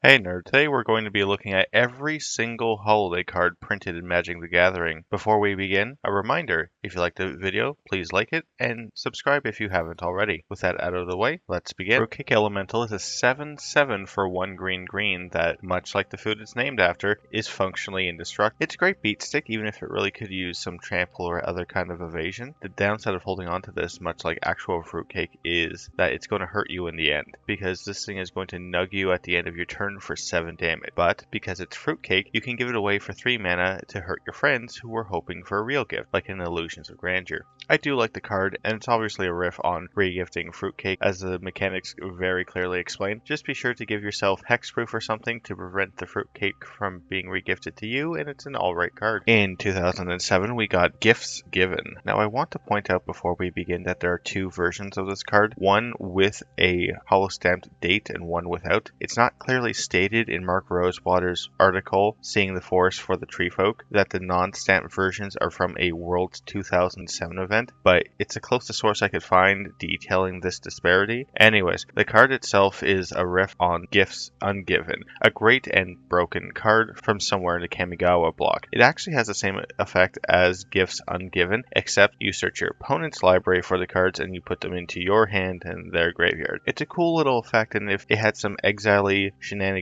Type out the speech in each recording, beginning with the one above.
Hey nerd, today we're going to be looking at every single holiday card printed in Magic the Gathering. Before we begin, a reminder, if you liked the video, please like it and subscribe if you haven't already. With that out of the way, let's begin. Fruitcake Elemental is a 7/7 for 1 green green that, much like the food it's named after, is functionally indestructible. It's a great beat stick even if it really could use some trample or other kind of evasion. The downside of holding on to this, much like actual fruitcake, is that it's going to hurt you in the end, because this thing is going to nug you at the end of your turn for 7 damage. But because it's fruitcake, you can give it away for 3 mana to hurt your friends who were hoping for a real gift, like in Illusions of Grandeur. I do like the card, and it's obviously a riff on regifting fruitcake, as the mechanics very clearly explain. Just be sure to give yourself hexproof or something to prevent the fruitcake from being regifted to you, and it's an alright card. In 2007, we got Gifts Given. Now I want to point out before we begin that there are 2 versions of this card, one with a holo-stamped date and one without. It's not clearly stated in Mark Rosewater's article, Seeing the Forest for the Treefolk, that the non-stamped versions are from a World 2007 event, but it's the closest source I could find detailing this disparity. Anyways, the card itself is a riff on Gifts Ungiven, a great and broken card from somewhere in the Kamigawa block. It actually has the same effect as Gifts Ungiven, except you search your opponent's library for the cards and you put them into your hand and their graveyard. It's a cool little effect, and if it had some exile-y shenaniganery,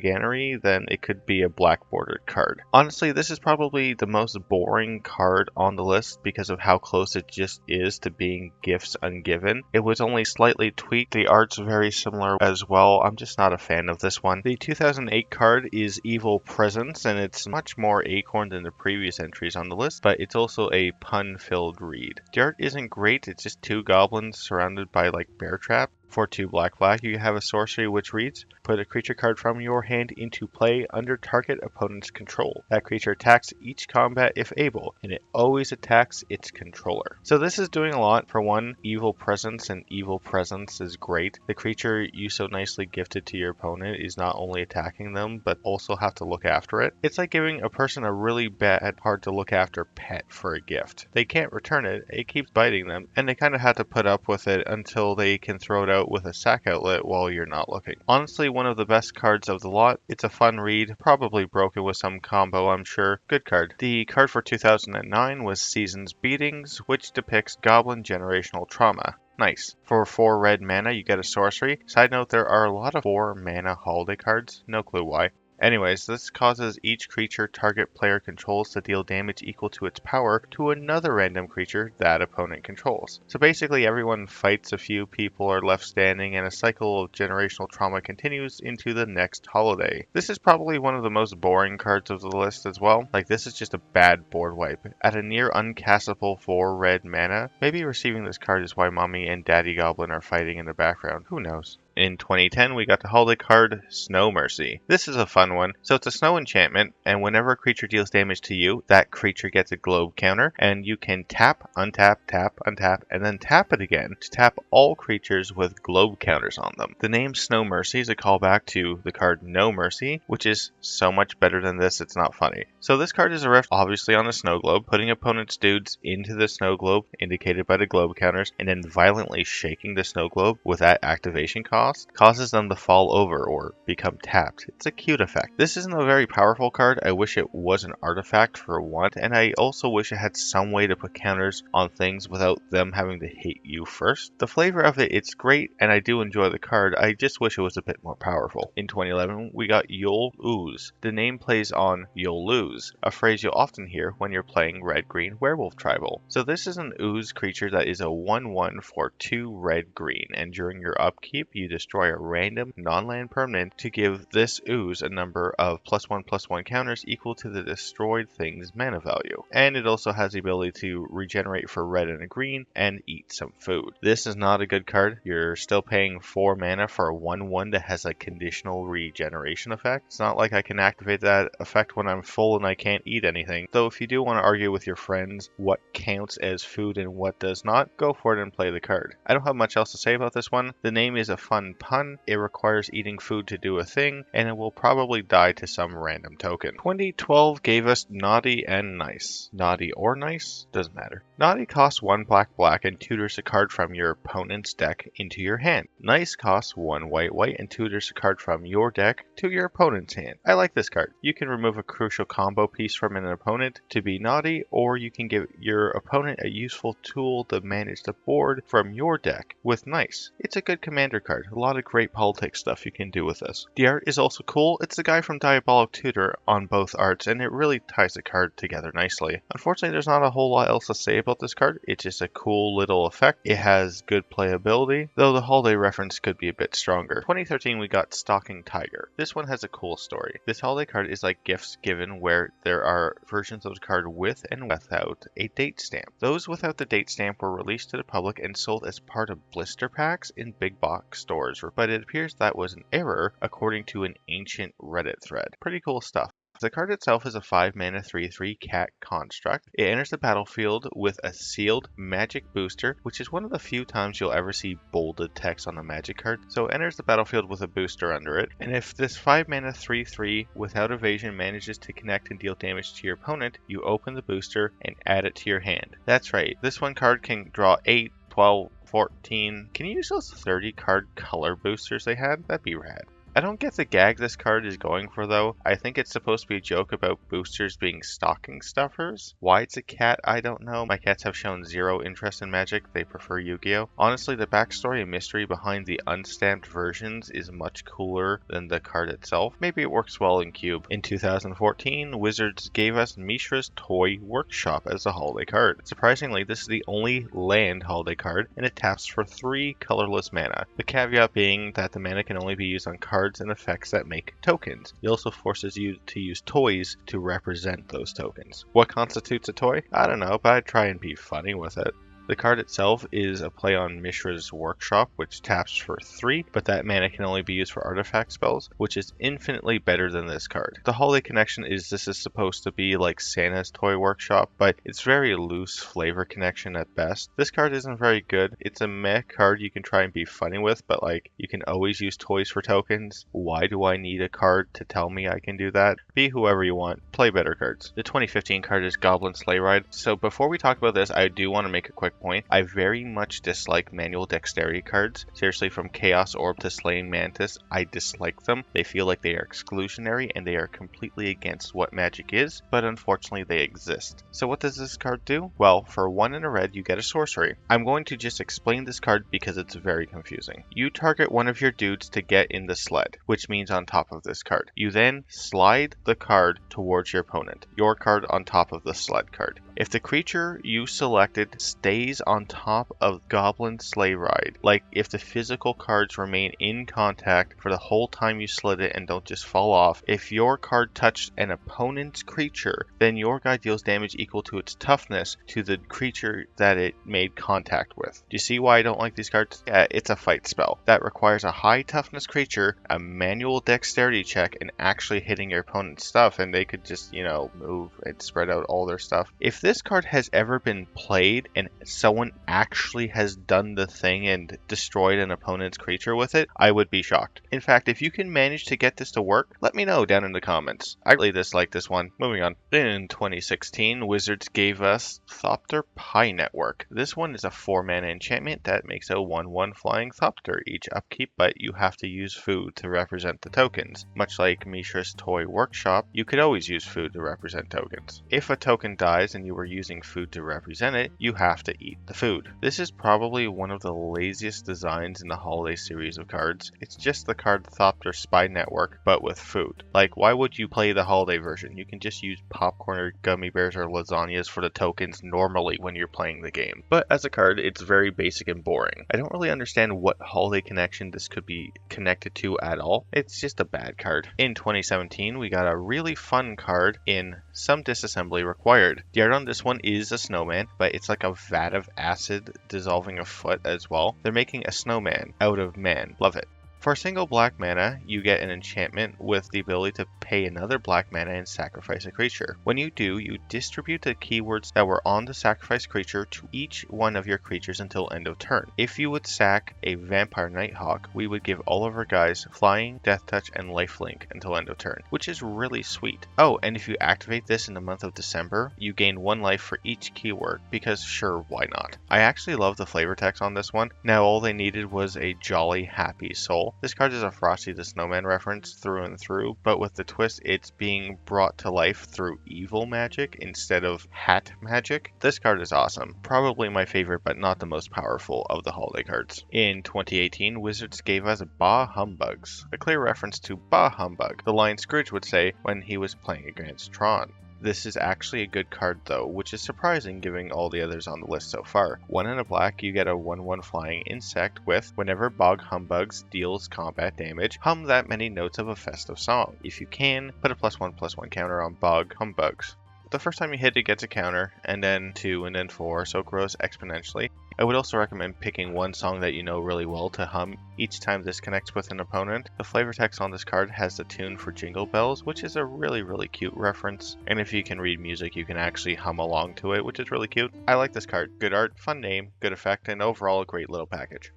then it could be a black bordered card. Honestly, this is probably the most boring card on the list because of how close it just is to being Gifts Ungiven. It was only slightly tweaked. The art's very similar as well. I'm just not a fan of this one. The 2008 card is Evil Presence, and it's much more acorn than the previous entries on the list, but it's also a pun-filled read. The art isn't great. It's just 2 goblins surrounded by like bear trap. For 2 black, you have a sorcery which reads, put a creature card from your hand into play under target opponent's control. That creature attacks each combat if able, and it always attacks its controller. So this is doing a lot. For one, Evil Presence, and Evil Presence is great. The creature you so nicely gifted to your opponent is not only attacking them, but also have to look after it. It's like giving a person a really bad, hard to look after pet for a gift. They can't return it, it keeps biting them, and they kind of have to put up with it until they can throw it out with a sack outlet while you're not looking. Honestly, one of the best cards of the lot. It's a fun read, probably broken with some combo, I'm sure. Good card. The card for 2009 was Season's Beatings, which depicts Goblin Generational Trauma. Nice. For 4 red mana, you get a sorcery. Side note, there are a lot of 4 mana holiday cards. No clue why. Anyways, this causes each creature target player controls to deal damage equal to its power to another random creature that opponent controls. So basically everyone fights, a few people are left standing, and a cycle of generational trauma continues into the next holiday. This is probably one of the most boring cards of the list as well. Like, this is just a bad board wipe. At a near uncastable 4 red mana, maybe receiving this card is why Mommy and Daddy Goblin are fighting in the background. Who knows? In 2010, we got the holiday card Snow Mercy. This is a fun one. So it's a snow enchantment, and whenever a creature deals damage to you, that creature gets a globe counter, and you can tap, untap, tap, untap, and then tap it again to tap all creatures with globe counters on them. The name Snow Mercy is a callback to the card No Mercy, which is so much better than this, it's not funny. So this card is a riff obviously on the snow globe, putting opponent's dudes into the snow globe, indicated by the globe counters, and then violently shaking the snow globe with that activation cost. Causes them to fall over or become tapped. It's a cute effect. This isn't a very powerful card. I wish it was an artifact for one, and I also wish it had some way to put counters on things without them having to hit you first. The flavor of it's great, and I do enjoy the card. I just wish it was a bit more powerful. In 2011, we got You'll Ooze. The name plays on You'll Lose, a phrase you'll often hear when you're playing red-green werewolf tribal. So this is an ooze creature that is a 1/1 for 2 red-green, and during your upkeep, you destroy a random non-land permanent to give this ooze a number of +1/+1 counters equal to the destroyed thing's mana value. And it also has the ability to regenerate for red and a green and eat some food. This is not a good card. You're still paying 4 mana for a 1/1 that has a conditional regeneration effect. It's not like I can activate that effect when I'm full and I can't eat anything. Though if you do want to argue with your friends what counts as food and what does not, go for it and play the card. I don't have much else to say about this one. The name is a fun fun pun. It requires eating food to do a thing, and it will probably die to some random token. 2012 gave us Naughty and Nice. Naughty or Nice? Doesn't matter. Naughty costs 1 black and tutors a card from your opponent's deck into your hand. Nice costs 1 white and tutors a card from your deck to your opponent's hand. I like this card. You can remove a crucial combo piece from an opponent to be naughty, or you can give your opponent a useful tool to manage the board from your deck with Nice. It's a good commander card. A lot of great politics stuff you can do with this. The art is also cool. It's the guy from Diabolic Tutor on both arts, and it really ties the card together nicely. Unfortunately, there's not a whole lot else to say about this card. It's just a cool little effect. It has good playability, though the holiday reference could be a bit stronger. 2013 we got Stalking Tiger. This one has a cool story. This holiday card is like gifts given, where there are versions of the card with and without a date stamp. Those without the date stamp were released to the public and sold as part of blister packs in big box stores, but it appears that was an error according to an ancient Reddit thread. Pretty cool stuff. The card itself is a 5-mana 3/3 cat construct. It enters the battlefield with a sealed magic booster, which is one of the few times you'll ever see bolded text on a magic card. So it enters the battlefield with a booster under it, and if this 5-mana 3/3 without evasion manages to connect and deal damage to your opponent, you open the booster and add it to your hand. That's right, this one card can draw 8, 12, 14. Can you use those 30 card color boosters they had? That'd be rad. I don't get the gag this card is going for though. I think it's supposed to be a joke about boosters being stocking stuffers. Why it's a cat, I don't know. My cats have shown zero interest in Magic. They prefer Yu-Gi-Oh! Honestly, the backstory and mystery behind the unstamped versions is much cooler than the card itself. Maybe it works well in Cube. In 2014, Wizards gave us Mishra's Toy Workshop as a holiday card. Surprisingly, this is the only land holiday card, and it taps for 3 colorless mana. The caveat being that the mana can only be used on cards and effects that make tokens. It also forces you to use toys to represent those tokens. What constitutes a toy? I don't know, but I'd try and be funny with it. The card itself is a play on Mishra's Workshop, which taps for 3, but that mana can only be used for artifact spells, which is infinitely better than this card. The holiday connection is this is supposed to be like Santa's Toy Workshop, but it's very loose flavor connection at best. This card isn't very good. It's a meh card you can try and be funny with, but like, you can always use toys for tokens. Why do I need a card to tell me I can do that? Be whoever you want. Play better cards. The 2015 card is Goblin Sleigh Ride. So before we talk about this, I do want to make a quick point. I very much dislike manual dexterity cards. Seriously, from Chaos Orb to Slaying Mantis, I dislike them. They feel like they are exclusionary and they are completely against what Magic is, but unfortunately they exist. So what does this card do? Well, for 1 and a red, you get a sorcery. I'm going to just explain this card because it's very confusing. You target one of your dudes to get in the sled, which means on top of this card. You then slide the card towards your opponent, your card on top of the sled card. If the creature you selected stays on top of Goblin Sleigh Ride, like if the physical cards remain in contact for the whole time you slid it and don't just fall off, if your card touched an opponent's creature, then your guy deals damage equal to its toughness to the creature that it made contact with. Do you see why I don't like these cards? Yeah, it's a fight spell that requires a high toughness creature, a manual dexterity check, and actually hitting your opponent's stuff, and they could just, move and spread out all their stuff. If this card has ever been played and someone actually has done the thing and destroyed an opponent's creature with it, I would be shocked. In fact, if you can manage to get this to work, let me know down in the comments. I really dislike this one. Moving on. In 2016, Wizards gave us Thopter Pie Network. This one is a 4-mana enchantment that makes a 1/1 flying Thopter each upkeep, but you have to use food to represent the tokens. Much like Mishra's Toy Workshop, you could always use food to represent tokens. If a token dies and you were using food to represent it, you have to eat the food. This is probably one of the laziest designs in the holiday series of cards. It's just the card Thopter Spy Network, but with food. Like, why would you play the holiday version? You can just use popcorn or gummy bears or lasagnas for the tokens normally when you're playing the game. But as a card, it's very basic and boring. I don't really understand what holiday connection this could be connected to at all. It's just a bad card. In 2017, we got a really fun card in Some Disassembly Required. The art on this one is a snowman, but it's like a vat of acid dissolving a foot as well. They're making a snowman out of man. Love it. For a single black mana, you get an enchantment with the ability to pay another black mana and sacrifice a creature. When you do, you distribute the keywords that were on the sacrificed creature to each one of your creatures until end of turn. If you would sack a Vampire Nighthawk, we would give all of our guys Flying, Death Touch, and Lifelink until end of turn, which is really sweet. Oh, and if you activate this in the month of December, you gain 1 life for each keyword, because sure, why not? I actually love the flavor text on this one. Now all they needed was a jolly happy soul. This card is a Frosty the Snowman reference through and through, but with the twist it's being brought to life through evil magic instead of hat magic. This card is awesome. Probably my favorite, but not the most powerful of the holiday cards. In 2018, Wizards gave us Bah Humbugs, a clear reference to Bah Humbug, the line Scrooge would say when he was playing against Tron. This is actually a good card though, which is surprising given all the others on the list so far. 1 and a black, you get a 1/1 flying insect with, whenever Bog Humbugs deals combat damage, hum that many notes of a festive song. If you can, put a +1/+1 counter on Bog Humbugs. The first time you hit it gets a counter, and then 2, and then 4, so it grows exponentially. I would also recommend picking one song that you know really well to hum each time this connects with an opponent. The flavor text on this card has the tune for Jingle Bells, which is a really cute reference. And if you can read music, you can actually hum along to it, which is really cute. I like this card. Good art, fun name, good effect, and overall a great little package.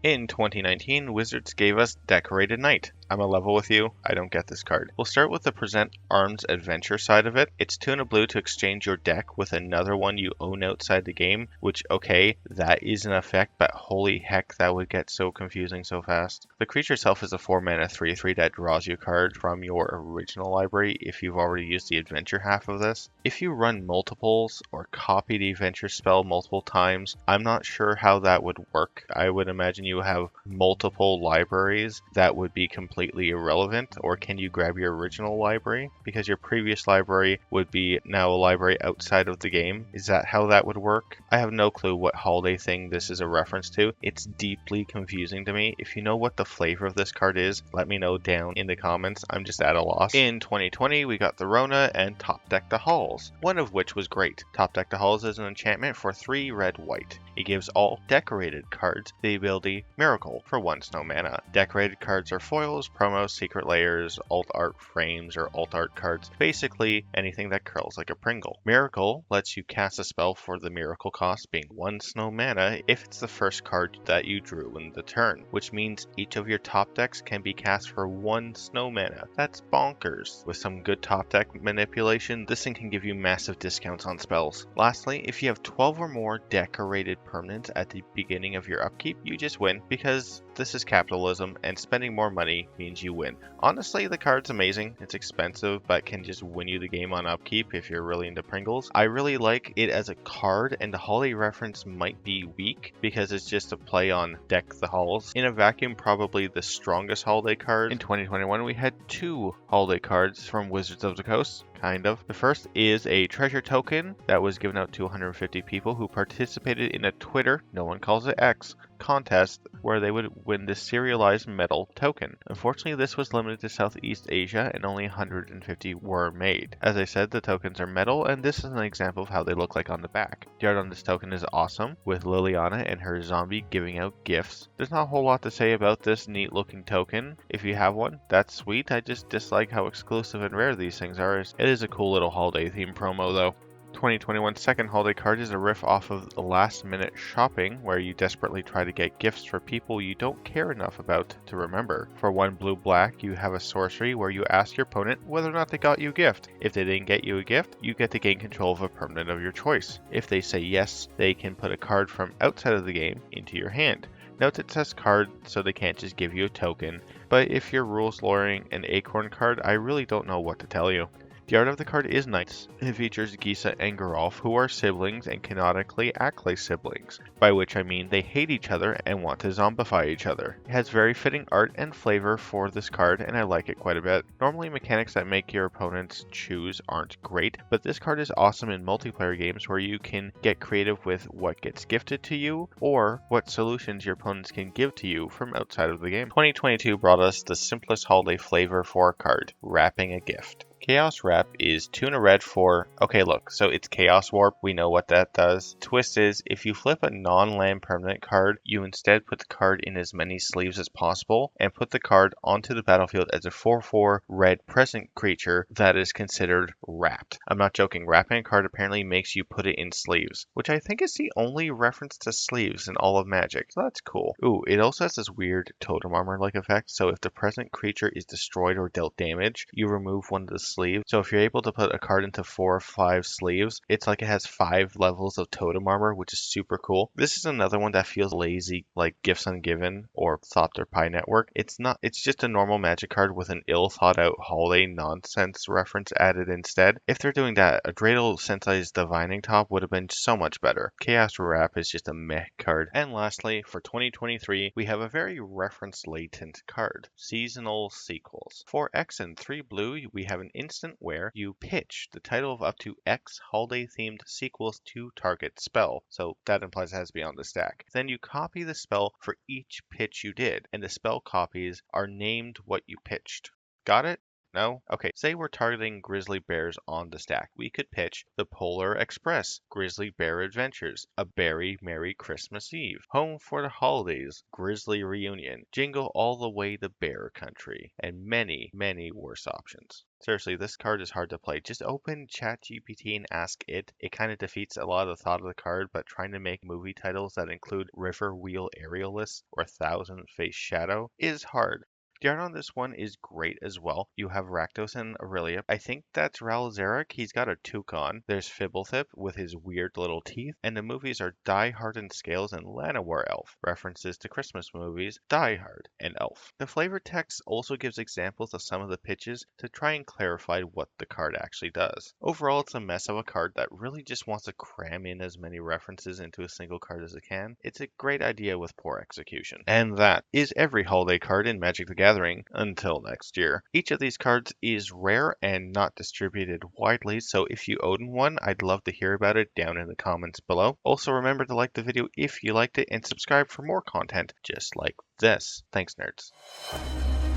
In 2019, Wizards gave us Decorated Knight. I'm a level with you, I don't get this card. We'll start with the Present Arms Adventure side of it. It's 2 and a blue to exchange your deck with another one you own outside the game, which, okay, that is an effect, but holy heck, that would get so confusing so fast. The creature itself is a 4 mana 3/3 that draws you a card from your original library if you've already used the adventure half of this. If you run multiples or copy the adventure spell multiple times, I'm not sure how that would work. I would imagine you have multiple libraries that would be completely irrelevant, or can you grab your original library because your previous library would be now a library outside of the game? Is that how that would work? I have no clue what holiday thing this is a reference to. It's deeply confusing to me. If you know what the flavor of this card is, let me know down in the comments. I'm just at a loss. In 2020, we got the Rona and Top Deck the Halls, one of which was great. Top Deck the Halls is an enchantment for 3 red/white. It gives all decorated cards the ability Miracle for 1 snow mana. Decorated cards are foils, promos, secret layers, alt art frames, or alt art cards. Basically, anything that curls like a Pringle. Miracle lets you cast a spell for the miracle cost being 1 snow mana if it's the first card that you drew in the turn, which means each of your top decks can be cast for 1 snow mana. That's bonkers. With some good top deck manipulation, this thing can give you massive discounts on spells. Lastly, if you have 12 or more decorated permanents at the beginning of your upkeep, you just win, because this is capitalism and spending more money means you win. Honestly, the card's amazing. It's expensive, but can just win you the game on upkeep if you're really into Pringles. I really like it as a card, and the holiday reference might be weak because it's just a play on Deck the Halls. In a vacuum, probably the strongest holiday card. In 2021, we had 2 holiday cards from Wizards of the Coast. Kind of. The first is a treasure token that was given out to 150 people who participated in a Twitter, no one calls it X, contest where they would win this serialized metal token. Unfortunately, this was limited to Southeast Asia and only 150 were made. As I said, the tokens are metal, and this is an example of how they look like on the back. The art on this token is awesome, with Liliana and her zombie giving out gifts. There's not a whole lot to say about this neat looking token. If you have one, that's sweet. I just dislike how exclusive and rare these things are. It is a cool little holiday theme promo though. 2021 second holiday card is a riff off of the last minute shopping, where you desperately try to get gifts for people you don't care enough about to remember. For 1 blue/black, you have a sorcery where you ask your opponent whether or not they got you a gift. If they didn't get you a gift, you get to gain control of a permanent of your choice. If they say yes, they can put a card from outside of the game into your hand. Note it says card, so they can't just give you a token, but if you're rules lawyering an acorn card, I really don't know what to tell you. The art of the card is nice. It features Gisa and Geralf, who are siblings and canonically act like siblings, by which I mean they hate each other and want to zombify each other. It has very fitting art and flavor for this card, and I like it quite a bit. Normally mechanics that make your opponents choose aren't great, but this card is awesome in multiplayer games where you can get creative with what gets gifted to you, or what solutions your opponents can give to you from outside of the game. 2022 brought us the simplest holiday flavor for a card, wrapping a gift. Chaos Wrap is 2 and a red for, okay look, so it's Chaos Warp, we know what that does. Twist is, if you flip a non-land permanent card, you instead put the card in as many sleeves as possible, and put the card onto the battlefield as a 4/4 red present creature that is considered wrapped. I'm not joking, wrapping a card apparently makes you put it in sleeves, which I think is the only reference to sleeves in all of Magic, so that's cool. Ooh, it also has this weird totem armor-like effect, so if the present creature is destroyed or dealt damage, you remove one of the sleeves. So if you're able to put a card into 4 or 5 sleeves, it's like it has 5 levels of totem armor, which is super cool. This is another one that feels lazy, like Gifts Ungiven or Thopter Pie Network. It's not, it's just a normal Magic card with an ill thought out holiday nonsense reference added instead. If they're doing that, a Dreidel Sensei's Divining Top would have been so much better. Chaos Wrap is just a meh card. And lastly, for 2023, we have a very reference latent card, Seasonal Sequels. For X and 3 blue, we have an instant where you pitch the title of up to X holiday-themed sequels to target spell. So that implies it has to be on the stack. Then you copy the spell for each pitch you did, and the spell copies are named what you pitched. Got it? No? Okay, say we're targeting grizzly bears on the stack. We could pitch the Polar Express, Grizzly Bear Adventures, A Berry Merry Christmas Eve, Home for the Holidays, Grizzly Reunion, Jingle All the Way to Bear Country, and many, many worse options. Seriously, this card is hard to play. Just open ChatGPT and ask it. It kind of defeats a lot of the thought of the card, but trying to make movie titles that include River Wheel Aerialist or Thousand Face Shadow is hard. The art on this one is great as well. You have Rakdos and Aurelia. I think that's Ral Zarek. He's got a toucan. There's Fibblethip with his weird little teeth. And the movies are Die Hard and Scales and Llanowar Elf. References to Christmas movies, Die Hard and Elf. The flavor text also gives examples of some of the pitches to try and clarify what the card actually does. Overall, it's a mess of a card that really just wants to cram in as many references into a single card as it can. It's a great idea with poor execution. And that is every holiday card in Magic the Gathering until next year. Each of these cards is rare and not distributed widely, so if you own one, I'd love to hear about it down in the comments below. Also remember to like the video if you liked it and subscribe for more content just like this. Thanks, nerds.